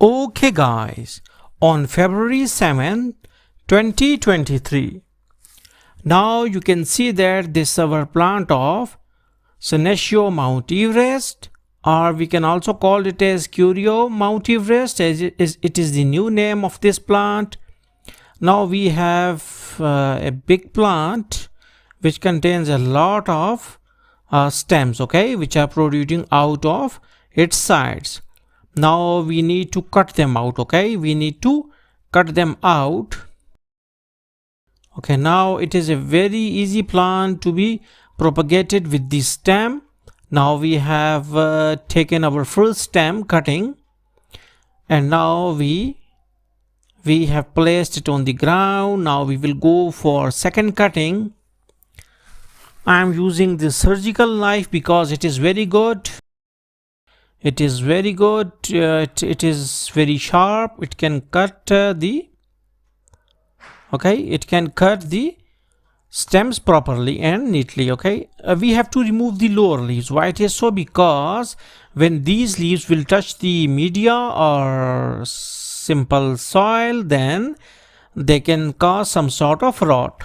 Okay guys, on February 7, 2023, now you can see that this is our plant of senecio Mount Everest, or we can also call it as curio Mount Everest, as it is the new name of this plant. Now we have a big plant which contains a lot of stems, okay, which are protruding out of its sides. Now we need to cut them out, okay, we need to cut them out. Okay, now it is a very easy plant to be propagated with the stem. Now we have taken our first stem cutting, and now we have placed it on the ground. Now we will go for second cutting. I am using this surgical knife because it is very good. It is very good. It is very sharp. It can cut it can cut the stems properly and neatly. Okay, we have to remove the lower leaves. Why it is so? Because when these leaves will touch the media or simple soil, then they can cause some sort of rot.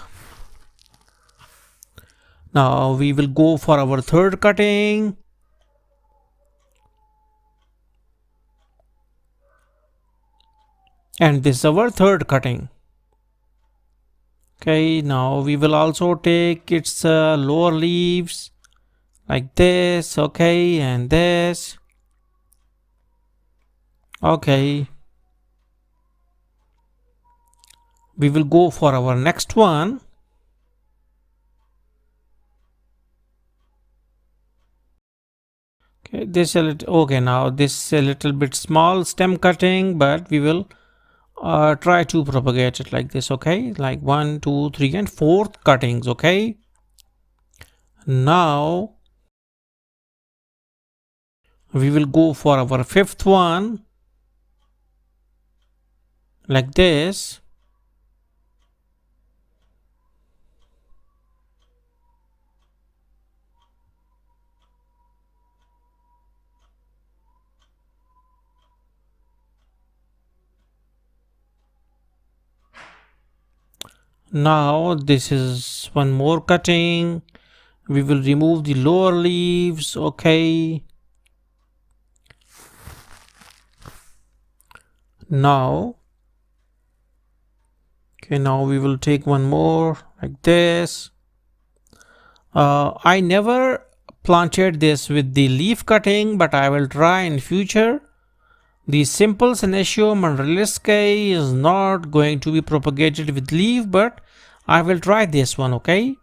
Now we will go for our third cutting. And this is our third cutting. Okay, now we will also take its lower leaves like this, okay, and this. Okay, we will go for our next one. Okay, this a little, okay, now this is a little bit small stem cutting, but we will try to propagate it like this, okay, like 1, 2, 3 and 4th cuttings. Okay, now we will go for our 5th one like this. Now this is one more cutting. We will remove the lower leaves. Okay, now we will take one more like this. I never planted this with the leaf cutting, but I will try in future. The simple senecio monrealiscae is not going to be propagated with leaf, but I will try this one. Okay,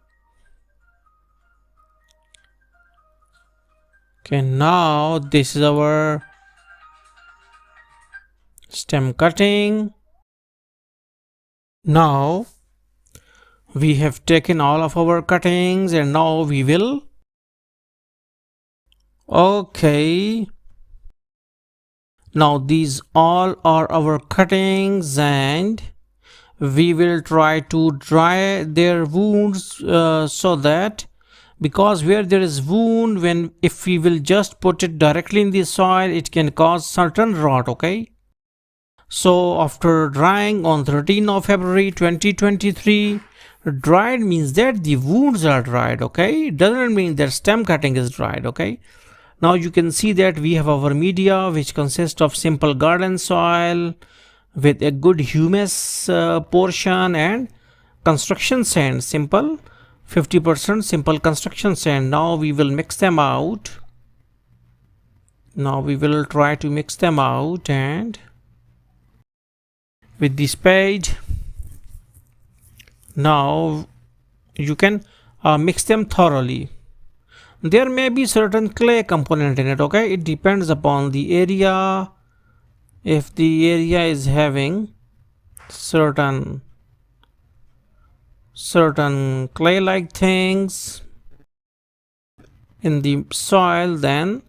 now this is our stem cutting. Now we have taken all of our cuttings, and now we will, okay, now these all are our cuttings, and we will try to dry their wounds, so that, because where there is wound, if we will just put it directly in the soil, it can cause certain rot. Okay, so after drying on 13th of February 2023, dried means that the wounds are dried. Okay, it doesn't mean that stem cutting is dried. Okay, now you can see that we have our media, which consists of simple garden soil with a good humus portion and construction sand, simple 50% simple construction sand. Now we will mix them out. Now we will try to mix them out, and with the spade, now you can mix them thoroughly. There may be certain clay component in it. Okay, it depends upon the area. If the area is having certain clay like things in the soil, then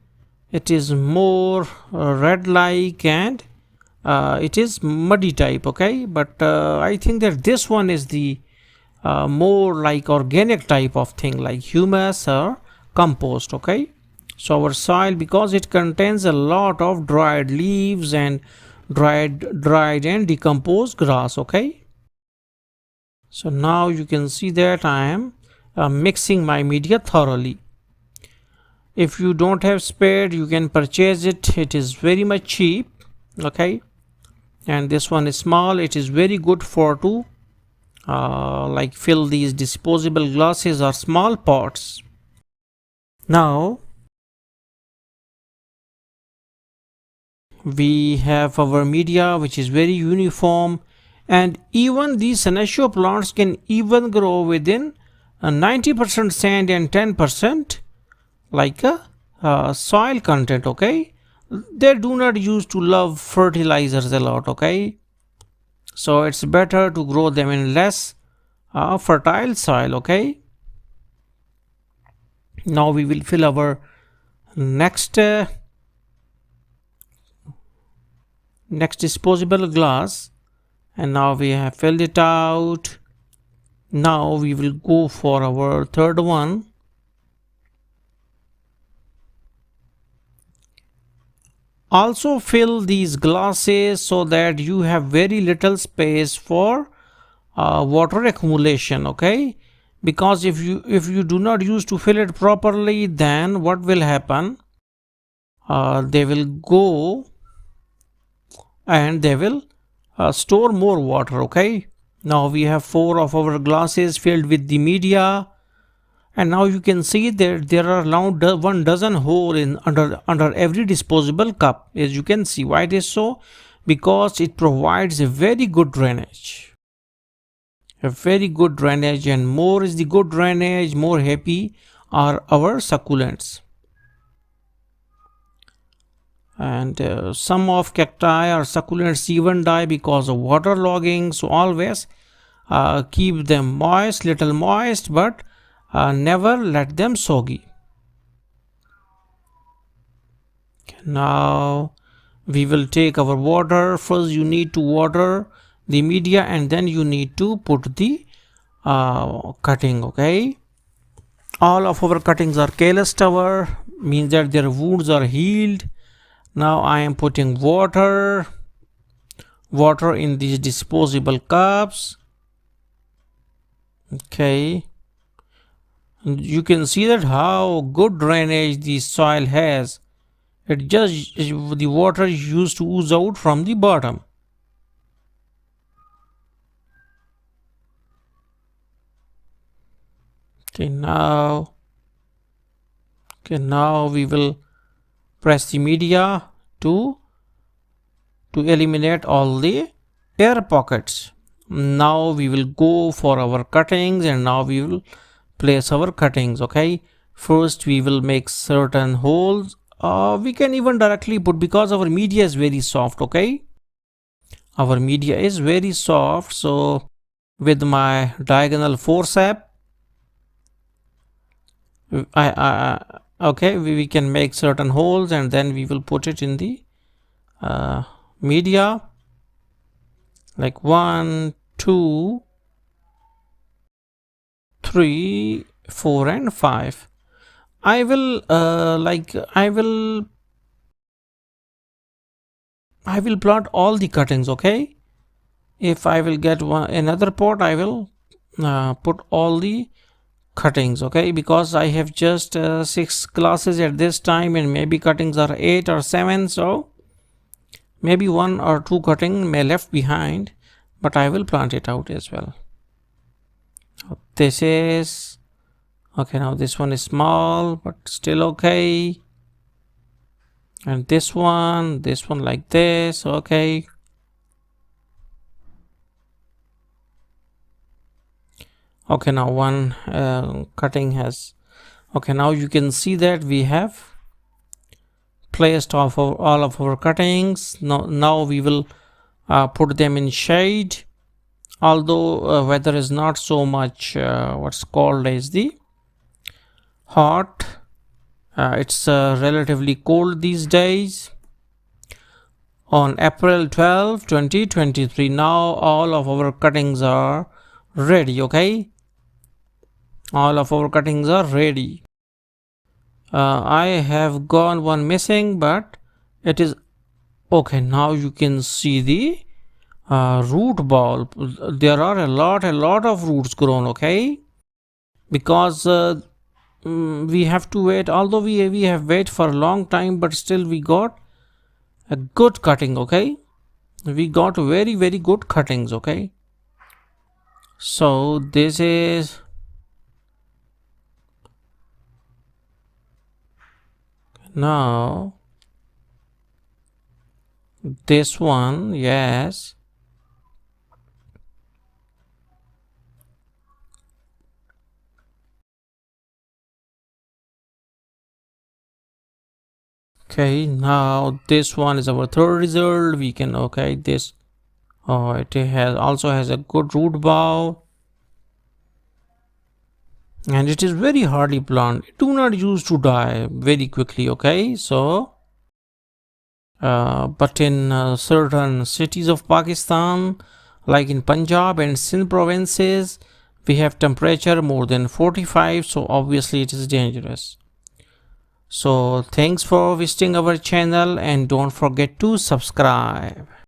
it is more red like, and it is muddy type. Okay, but I think that this one is the more like organic type of thing like humus or compost. Okay, so our soil, because it contains a lot of dried leaves and dried and decomposed grass. Okay, so now you can see that I am mixing my media thoroughly. If you don't have spade, you can purchase it. It is very much cheap. Okay, and this one is small. It is very good for to like fill these disposable glasses or small pots. Now we have our media which is very uniform, and even these senecio plants can even grow within 90% sand and 10% like a soil content. Okay, they do not use to love fertilizers a lot. Okay, so it's better to grow them in less fertile soil. Okay, now we will fill our next disposable glass, and now we have filled it out. Now we will go for our third one. Also fill these glasses so that you have very little space for water accumulation. Okay, because if you do not use to fill it properly, then what will happen, they will go and they will store more water. Okay, now we have 4 of our glasses filled with the media, and now you can see that there are now 1 dozen hole in under every disposable cup. As you can see, why it is so, because it provides a very good drainage, and more is the good drainage, more happy are our succulents. And some of cacti or succulents even die because of water logging, so always keep them moist, little moist, but never let them soggy. Now we will take our water. First you need to water the media, and then you need to put the cutting. Okay, all of our cuttings are callus tower, means that their wounds are healed. Now I am putting water in these disposable cups. Okay, you can see that how good drainage the soil has. It just, the water is used to ooze out from the bottom. Okay, now we will press the media to eliminate all the air pockets. Now we will go for our cuttings, and now we will place our cuttings. Okay, first we will make certain holes. We can even directly put, because our media is very soft. Okay, our media is very soft, so with my diagonal forceps, okay, we can make certain holes, and then we will put it in the media, like 1, 2, 3, 4 and 5. I will plot all the cuttings. Okay, if I will get another pot, I will put all the cuttings. Okay, because I have just 6 classes at this time, and maybe cuttings are 8 or 7, so maybe 1 or 2 cutting may left behind, but I will plant it out as well. This is okay. Now this one is small but still okay, and this one like this. Okay, okay, now one cutting has, okay, now you can see that we have placed off of all of our cuttings. Now we will put them in shade, although weather is not so much what's called as the hot. It's relatively cold these days. On April 12, 2023, now all of our cuttings are ready. Okay, All of our cuttings are ready. I have gone one missing, but it is okay. Now you can see the root ball. There are a lot of roots grown. Okay, because we have to wait. Although we have wait for a long time, but still we got a good cutting. Okay, we got very good cuttings. Okay, so this is now this one. Yes. Okay, now this one is our third result. We can, okay, this, oh, it has also has a good root bow, and it is very hardy plant. It do not used to die very quickly. Okay, so but in certain cities of Pakistan, like in Punjab and Sindh provinces, we have temperature more than 45, so obviously it is dangerous. So thanks for visiting our channel, and don't forget to subscribe.